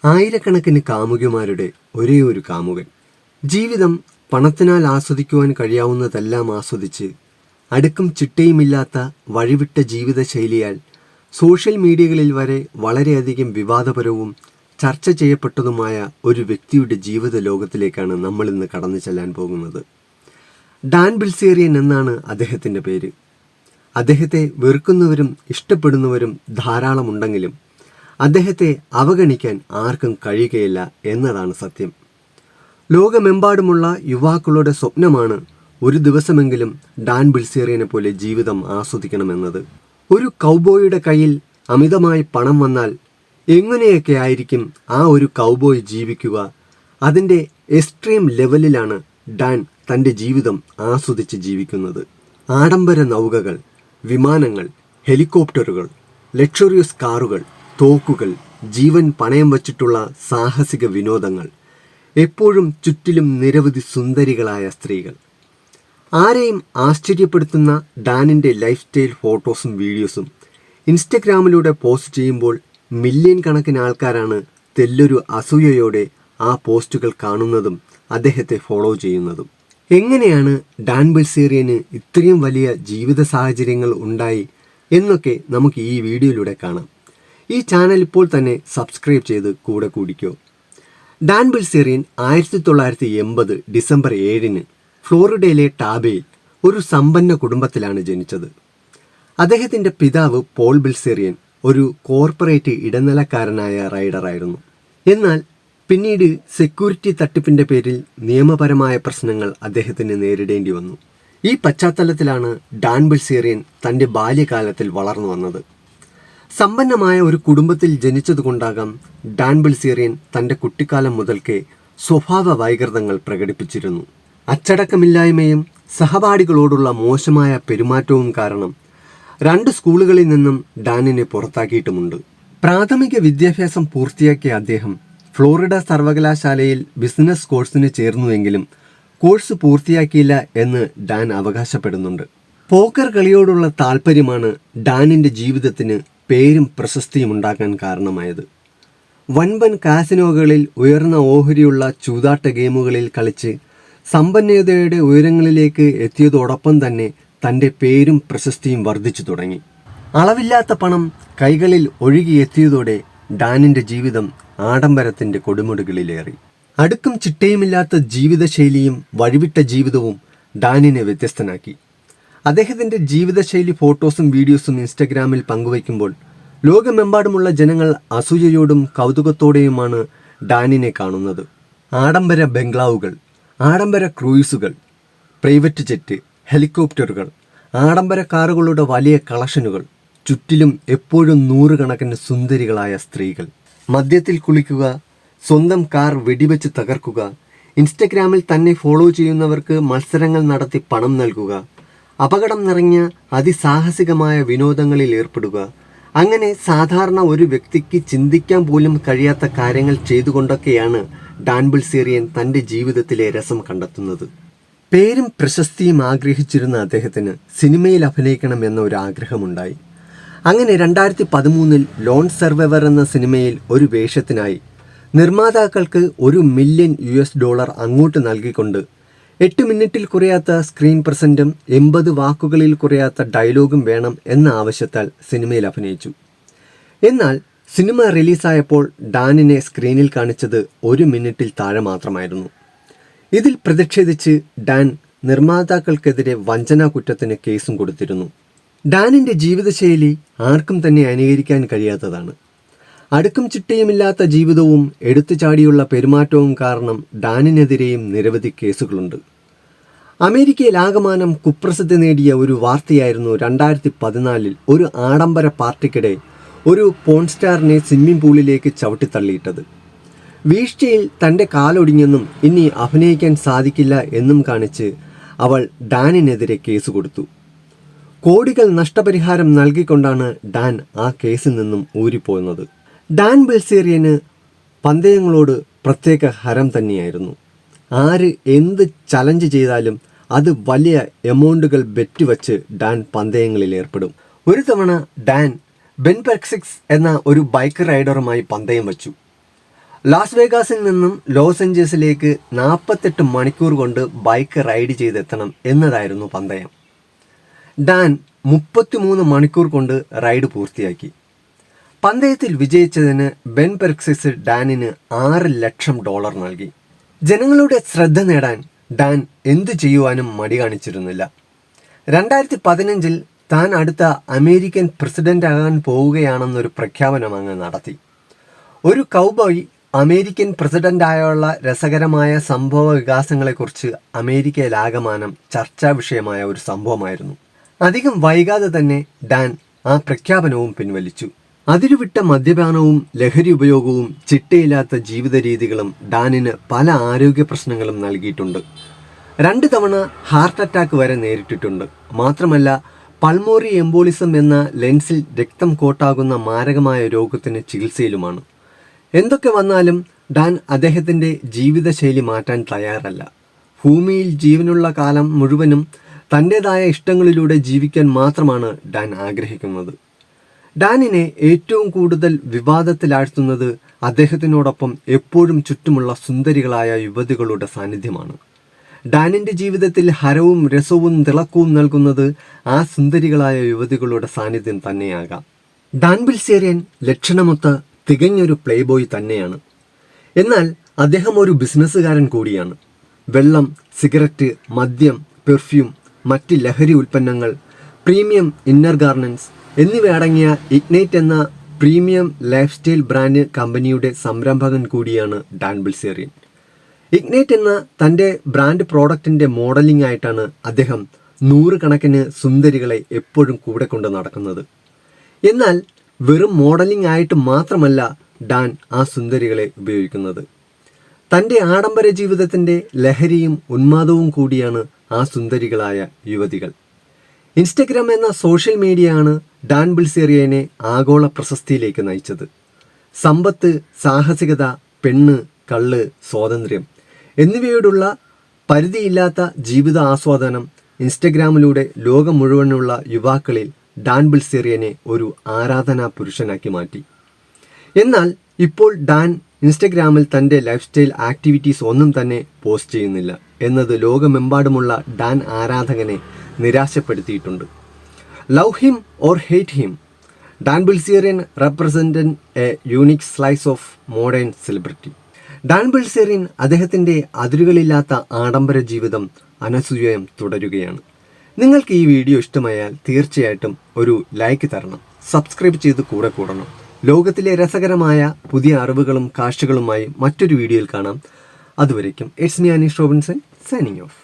ആയിരക്കണക്കിന് കാമുകിമാരുടെ ഒരേ ഒരു കാമുകൻ. ജീവിതം പണത്തിനാൽ ആസ്വദിക്കുവാൻ കഴിയാവുന്നതെല്ലാം ആസ്വദിച്ച് അടുക്കും ചിട്ടയുമില്ലാത്ത വഴിവിട്ട ജീവിതശൈലിയാൽ സോഷ്യൽ മീഡിയകളിൽ വരെ വളരെയധികം വിവാദപരവും ചർച്ച ചെയ്യപ്പെട്ടതുമായ ഒരു വ്യക്തിയുടെ ജീവിത ലോകത്തിലേക്കാണ് നമ്മൾ ഇന്ന് കടന്നു ചെല്ലാൻ പോകുന്നത്. ഡാൻ ബിൽസേറിയൻ എന്നാണ് അദ്ദേഹത്തിൻ്റെ പേര്. അദ്ദേഹത്തെ വെറുക്കുന്നവരും ഇഷ്ടപ്പെടുന്നവരും ധാരാളമുണ്ടെങ്കിലും അദ്ദേഹത്തെ അവഗണിക്കാൻ ആർക്കും കഴിയുകയില്ല എന്നതാണ് സത്യം. ലോകമെമ്പാടുമുള്ള യുവാക്കളുടെ സ്വപ്നമാണ് ഒരു ദിവസമെങ്കിലും ഡാൻ ബിൽസേറിയനെ പോലെ ജീവിതം ആസ്വദിക്കണമെന്നത്. ഒരു കൗബോയുടെ കയ്യിൽ അമിതമായി പണം വന്നാൽ എങ്ങനെയൊക്കെ ആയിരിക്കും ആ ഒരു കൗബോയ് ജീവിക്കുക? അതിൻ്റെ എക്സ്ട്രീം ലെവലിലാണ് ഡാൻ തൻ്റെ ജീവിതം ആസ്വദിച്ച് ജീവിക്കുന്നത്. ആഡംബര നൗകകൾ, വിമാനങ്ങൾ, ഹെലികോപ്റ്ററുകൾ, ലക്ഷറിയസ് കാറുകൾ, തോക്കുകൾ, ജീവൻ പണയം വച്ചിട്ടുള്ള സാഹസിക വിനോദങ്ങൾ, എപ്പോഴും ചുറ്റിലും നിരവധി സുന്ദരികളായ സ്ത്രീകൾ. ആരെയും ആശ്ചര്യപ്പെടുത്തുന്ന ഡാനിൻ്റെ ലൈഫ് സ്റ്റൈൽ ഫോട്ടോസും വീഡിയോസും ഇൻസ്റ്റഗ്രാമിലൂടെ പോസ്റ്റ് ചെയ്യുമ്പോൾ മില്യൺ കണക്കിന് ആൾക്കാരാണ് തെല്ലൊരു അസൂയയോടെ ആ പോസ്റ്റുകൾ കാണുന്നതും അദ്ദേഹത്തെ ഫോളോ ചെയ്യുന്നതും. എങ്ങനെയാണ് ഡാൻ ബിൽസേറിയന് ഇത്രയും വലിയ ജീവിത സാഹചര്യങ്ങൾ ഉണ്ടായി എന്നൊക്കെ നമുക്ക് ഈ വീഡിയോയിലൂടെ കാണാം. ഈ ചാനൽ ഇപ്പോൾ തന്നെ സബ്സ്ക്രൈബ് ചെയ്ത് കൂടെ കൂടിക്കോ. ഡാൻ ബിൽസേറിയൻ 1980 ഡിസംബർ 7 ഫ്ലോറിഡയിലെ ടാബയിൽ ഒരു സമ്പന്ന കുടുംബത്തിലാണ് ജനിച്ചത്. അദ്ദേഹത്തിൻ്റെ പിതാവ് പോൾ ബിൽസേറിയൻ ഒരു കോർപ്പറേറ്റ് ഇടനിലക്കാരനായ റൈഡറായിരുന്നു. എന്നാൽ പിന്നീട് സെക്യൂരിറ്റി തട്ടിപ്പിൻ്റെ പേരിൽ നിയമപരമായ പ്രശ്നങ്ങൾ അദ്ദേഹത്തിന് നേരിടേണ്ടി വന്നു. ഈ പശ്ചാത്തലത്തിലാണ് ഡാൻ ബിൽസേറിയൻ തൻ്റെ ബാല്യകാലത്തിൽ വളർന്നു വന്നത്. സമ്പന്നമായ ഒരു കുടുംബത്തിൽ ജനിച്ചതുകൊണ്ടാകാം ഡാൻ ബിൽസേറിയൻ തൻ്റെ കുട്ടിക്കാലം മുതൽക്കേ സ്വഭാവ വൈകൃതങ്ങൾ പ്രകടിപ്പിച്ചിരുന്നു. അച്ചടക്കമില്ലായ്മയും സഹപാഠികളോടുള്ള മോശമായ പെരുമാറ്റവും കാരണം 2 സ്കൂളുകളിൽ നിന്നും ഡാനിനെ പുറത്താക്കിയിട്ടുമുണ്ട്. പ്രാഥമിക വിദ്യാഭ്യാസം പൂർത്തിയാക്കിയ അദ്ദേഹം ഫ്ലോറിഡ സർവകലാശാലയിൽ ബിസിനസ് കോഴ്സിന് ചേർന്നുവെങ്കിലും കോഴ്സ് പൂർത്തിയാക്കിയില്ല എന്ന് ഡാൻ അവകാശപ്പെടുന്നുണ്ട്. പോക്കർ കളിയോടുള്ള താല്പര്യമാണ് ഡാനിൻ്റെ ജീവിതത്തിന് പേരും പ്രശസ്തിയും ഉണ്ടാക്കാൻ കാരണമായത്. വൻപൻ കാസിനോകളിൽ ഉയർന്ന ഓഹരിയുള്ള ചൂതാട്ട ഗെയിമുകളിൽ കളിച്ച് സമ്പന്നതയുടെ ഉയരങ്ങളിലേക്ക് എത്തിയതോടൊപ്പം തന്നെ തൻ്റെ പേരും പ്രശസ്തിയും വർദ്ധിച്ചു തുടങ്ങി. അളവില്ലാത്ത പണം കൈകളിൽ ഒഴുകിയെത്തിയതോടെ ഡാനിൻ്റെ ജീവിതം ആഡംബരത്തിൻ്റെ കൊടുമുടികളിലേറി. അടുക്കും ചിട്ടയുമില്ലാത്ത ജീവിതശൈലിയും വഴിവിട്ട ജീവിതവും ഡാനിനെ വ്യത്യസ്തനാക്കി. അദ്ദേഹത്തിൻ്റെ ജീവിതശൈലി ഫോട്ടോസും വീഡിയോസും ഇൻസ്റ്റഗ്രാമിൽ പങ്കുവയ്ക്കുമ്പോൾ ലോകമെമ്പാടുമുള്ള ജനങ്ങൾ അസൂയയോടും കൗതുകത്തോടെയുമാണ് ഡാനിനെ കാണുന്നത്. ആഡംബര ബംഗ്ലാവുകൾ, ആഡംബര ക്രൂയിസുകൾ, പ്രൈവറ്റ് ജെറ്റ്, ഹെലികോപ്റ്ററുകൾ, ആഡംബര കാറുകളുടെ വലിയ കളക്ഷനുകൾ, ചുറ്റിലും എപ്പോഴും 100 കണക്കിന് സുന്ദരികളായ സ്ത്രീകൾ. മദ്യത്തിൽ കുളിക്കുക, സ്വന്തം കാർ വെടിവെച്ച് തകർക്കുക, ഇൻസ്റ്റഗ്രാമിൽ തന്നെ ഫോളോ ചെയ്യുന്നവർക്ക് മത്സരങ്ങൾ നടത്തി പണം നൽകുക, അപകടം നിറഞ്ഞ അതിസാഹസികമായ വിനോദങ്ങളിൽ ഏർപ്പെടുക, അങ്ങനെ സാധാരണ ഒരു വ്യക്തിക്ക് ചിന്തിക്കാൻ പോലും കഴിയാത്ത കാര്യങ്ങൾ ചെയ്തുകൊണ്ടൊക്കെയാണ് ഡാൻ ബിൽസേറിയൻ തൻ്റെ ജീവിതത്തിലെ രസം കണ്ടെത്തുന്നത്. പേരും പ്രശസ്തിയും ആഗ്രഹിച്ചിരുന്ന അദ്ദേഹത്തിന് സിനിമയിൽ അഭിനയിക്കണമെന്ന ഒരു ആഗ്രഹമുണ്ടായി. അങ്ങനെ 2013 ലോൺ സർവൈവർ എന്ന സിനിമയിൽ ഒരു വേഷത്തിനായി നിർമ്മാതാക്കൾക്ക് $1 മില്യൺ അങ്ങോട്ട് നൽകിക്കൊണ്ട് 8 മിനിറ്റിൽ കുറയാത്ത സ്ക്രീൻ പ്രസൻറ്റും 80 വാക്കുകളിൽ കുറയാത്ത ഡയലോഗും വേണം എന്ന ആവശ്യത്താൽ സിനിമയിൽ അഭിനയിച്ചു. എന്നാൽ സിനിമ റിലീസായപ്പോൾ ഡാനിനെ സ്ക്രീനിൽ കാണിച്ചത് 1 മിനിറ്റിൽ താഴെ മാത്രമായിരുന്നു. ഇതിൽ പ്രതിഷേധിച്ച് ഡാൻ നിർമ്മാതാക്കൾക്കെതിരെ വഞ്ചനാ കുറ്റത്തിന് കേസും കൊടുത്തിരുന്നു. ഡാനിൻ്റെ ജീവിതശൈലി ആർക്കും തന്നെ അനുകരിക്കാൻ കഴിയാത്തതാണ്. അടുക്കും ചിട്ടയുമില്ലാത്ത ജീവിതവും എടുത്തുചാടിയുള്ള പെരുമാറ്റവും കാരണം ഡാനിനെതിരെയും നിരവധി കേസുകളുണ്ട്. അമേരിക്കയിൽ ആകമാനം കുപ്രസിദ്ധി നേടിയ ഒരു വാർത്തയായിരുന്നു 2014 ഒരു ആഡംബര പാർട്ടിക്കിടെ ഒരു പോൺ സ്റ്റാറിനെ സ്വിമ്മിംഗ് പൂളിലേക്ക് ചവിട്ടിത്തള്ളിയിട്ടത്. വീഴ്ചയിൽ തൻ്റെ കാലൊടിഞ്ഞെന്നും ഇനി അഭിനയിക്കാൻ സാധിക്കില്ല എന്നും കാണിച്ച് അവൾ ഡാനിനെതിരെ കേസ് കൊടുത്തു. കോടികൾ നഷ്ടപരിഹാരം നൽകിക്കൊണ്ടാണ് ഡാൻ ആ കേസിൽ നിന്നും ഊരിപ്പോകുന്നത്. ഡാൻ ബിൽസേറിയന് പന്തയങ്ങളോട് പ്രത്യേക ഹരം തന്നെയായിരുന്നു. ആര് എന്ത് ചലഞ്ച് ചെയ്താലും അത് വലിയ എമൗണ്ടുകൾ ബെറ്റ് വച്ച് ഡാൻ പന്തയങ്ങളിൽ ഏർപ്പെടും. ഒരു തവണ ഡാൻ ബെൻ പെർക്സിക്സ് എന്ന ഒരു ബൈക്ക് റൈഡറുമായി പന്തയം വച്ചു. ലാസ് വേഗാസിൽ നിന്നും ലോസ് ഏഞ്ചൽസിലേക്ക് 48 മണിക്കൂർ കൊണ്ട് ബൈക്ക് റൈഡ് ചെയ്തെത്തണം എന്നതായിരുന്നു പന്തയം. ഡാൻ 33 മണിക്കൂർ കൊണ്ട് റൈഡ് പൂർത്തിയാക്കി. പന്തയത്തിൽ വിജയിച്ചതിന് ബെൻ പെർക്സിസ് ഡാനിന് $6 ലക്ഷം നൽകി. ജനങ്ങളുടെ ശ്രദ്ധ നേടാൻ ഡാൻ എന്തു ചെയ്യുവാനും മടി കാണിച്ചിരുന്നില്ല. 2015 താൻ അടുത്ത അമേരിക്കൻ പ്രസിഡന്റ് ആകാൻ പോവുകയാണെന്നൊരു പ്രഖ്യാപനം അങ്ങ് നടത്തി. ഒരു കൗബോയ് അമേരിക്കൻ പ്രസിഡന്റായുള്ള രസകരമായ സംഭവ വികാസങ്ങളെക്കുറിച്ച് അമേരിക്കയിലാകമാനം ചർച്ചാ വിഷയമായ ഒരു സംഭവമായിരുന്നു. അധികം വൈകാതെ തന്നെ ഡാൻ ആ പ്രഖ്യാപനവും പിൻവലിച്ചു. അതിരുവിട്ട മദ്യപാനവും ലഹരി ഉപയോഗവും ചിട്ടയില്ലാത്ത ജീവിത രീതികളും ഡാനിന് പല ആരോഗ്യ പ്രശ്നങ്ങളും നൽകിയിട്ടുണ്ട്. 2 തവണ ഹാർട്ട് അറ്റാക്ക് വരെ നേരിട്ടിട്ടുണ്ട്. മാത്രമല്ല പൾമോറി എംബോളിസം എന്ന ലെൻസിൽ രക്തം കോട്ടാകുന്ന മാരകമായ രോഗത്തിന് ചികിത്സയിലുമാണ്. എന്തൊക്കെ വന്നാലും ഡാൻ അദ്ദേഹത്തിൻ്റെ ജീവിതശൈലി മാറ്റാൻ തയ്യാറല്ല. ഭൂമിയിൽ ജീവനുള്ള കാലം മുഴുവനും തൻ്റേതായ ഇഷ്ടങ്ങളിലൂടെ ജീവിക്കാൻ മാത്രമാണ് ഡാൻ ആഗ്രഹിക്കുന്നത്. ഡാനിനെ ഏറ്റവും കൂടുതൽ വിവാദത്തിലാഴ്ത്തുന്നത് അദ്ദേഹത്തിനോടൊപ്പം എപ്പോഴും ചുറ്റുമുള്ള സുന്ദരികളായ യുവതികളുടെ സാന്നിധ്യമാണ്. ഡാനിൻ്റെ ജീവിതത്തിൽ ഹരവും രസവും തിളക്കവും നൽകുന്നത് ആ സുന്ദരികളായ യുവതികളുടെ സാന്നിധ്യം തന്നെയാകാം. ഡാൻ ബിൽസേറിയൻ ലക്ഷണമൊത്ത തികഞ്ഞൊരു പ്ലേ ബോയ് തന്നെയാണ്. എന്നാൽ അദ്ദേഹം ഒരു ബിസിനസ്സുകാരൻ കൂടിയാണ്. വെള്ളം, സിഗരറ്റ്, മദ്യം, പെർഫ്യൂം, മറ്റ് ലഹരി ഉൽപ്പന്നങ്ങൾ, പ്രീമിയം ഇന്നർ ഗാർമെന്റ്സ് എന്നിവ അടങ്ങിയ ഇഗ്നൈറ്റ് എന്ന പ്രീമിയം ലൈഫ് സ്റ്റൈൽ ബ്രാൻഡ് കമ്പനിയുടെ സംരംഭകൻ കൂടിയാണ് ഡാൻ ബിൽസേറിയൻ. ഇഗ്നൈറ്റ് എന്ന തൻ്റെ ബ്രാൻഡ് പ്രോഡക്റ്റിൻ്റെ മോഡലിംഗ് ആയിട്ടാണ് അദ്ദേഹം 100 കണക്കിന് സുന്ദരികളെ എപ്പോഴും കൂടെ കൊണ്ട് നടക്കുന്നത്. എന്നാൽ വെറും മോഡലിംഗ് ആയിട്ട് മാത്രമല്ല ഡാൻ ആ സുന്ദരികളെ ഉപയോഗിക്കുന്നത്. തൻ്റെ ആഡംബര ജീവിതത്തിൻ്റെ ലഹരിയും ഉന്മാദവും കൂടിയാണ് ആ സുന്ദരികളായ യുവതികൾ. ഇൻസ്റ്റഗ്രാം എന്ന സോഷ്യൽ മീഡിയയാണ് ഡാൻ ബിൽസേറിയനെ ആഗോള പ്രശസ്തിയിലേക്ക് നയിച്ചത്. സമ്പത്ത്, സാഹസികത, പെണ്ണ്, കള്ള്, സ്വാതന്ത്ര്യം എന്നിവയോടുള്ള പരിധിയില്ലാത്ത ജീവിത ആസ്വാദനം ഇൻസ്റ്റഗ്രാമിലൂടെ ലോകം മുഴുവനുള്ള യുവാക്കളിൽ ഡാൻ ബിൽസേറിയനെ ഒരു ആരാധനാ പുരുഷനാക്കി മാറ്റി. എന്നാൽ ഇപ്പോൾ ഡാൻ ഇൻസ്റ്റഗ്രാമിൽ തൻ്റെ ലൈഫ് സ്റ്റൈൽ ആക്ടിവിറ്റീസ് ഒന്നും തന്നെ പോസ്റ്റ് ചെയ്യുന്നില്ല എന്നത് ലോകമെമ്പാടുമുള്ള ഡാൻ ആരാധകനെ നിരാശപ്പെടുത്തിയിട്ടുണ്ട്. Love him or hate him, Dan Bilzerian represents a unique slice of modern celebrity. Dan Bilzerian അദ്ദേഹത്തിൻ്റെ അതിരുകളില്ലാത്ത ആഡംബര ജീവിതം അനസൂയം തുടരുകയാണ്. നിങ്ങൾക്ക് ഈ വീഡിയോ ഇഷ്ടമായാൽ തീർച്ചയായിട്ടും ഒരു ലൈക്ക് തരണം, സബ്സ്ക്രൈബ് ചെയ്ത് കൂടെ കൂടണം. ലോകത്തിലെ രസകരമായ പുതിയ അറിവുകളും കാഴ്ചകളുമായി മറ്റൊരു വീഡിയോയിൽ കാണാം. അതുവരേക്കും it's me Aneesh Robinson signing off.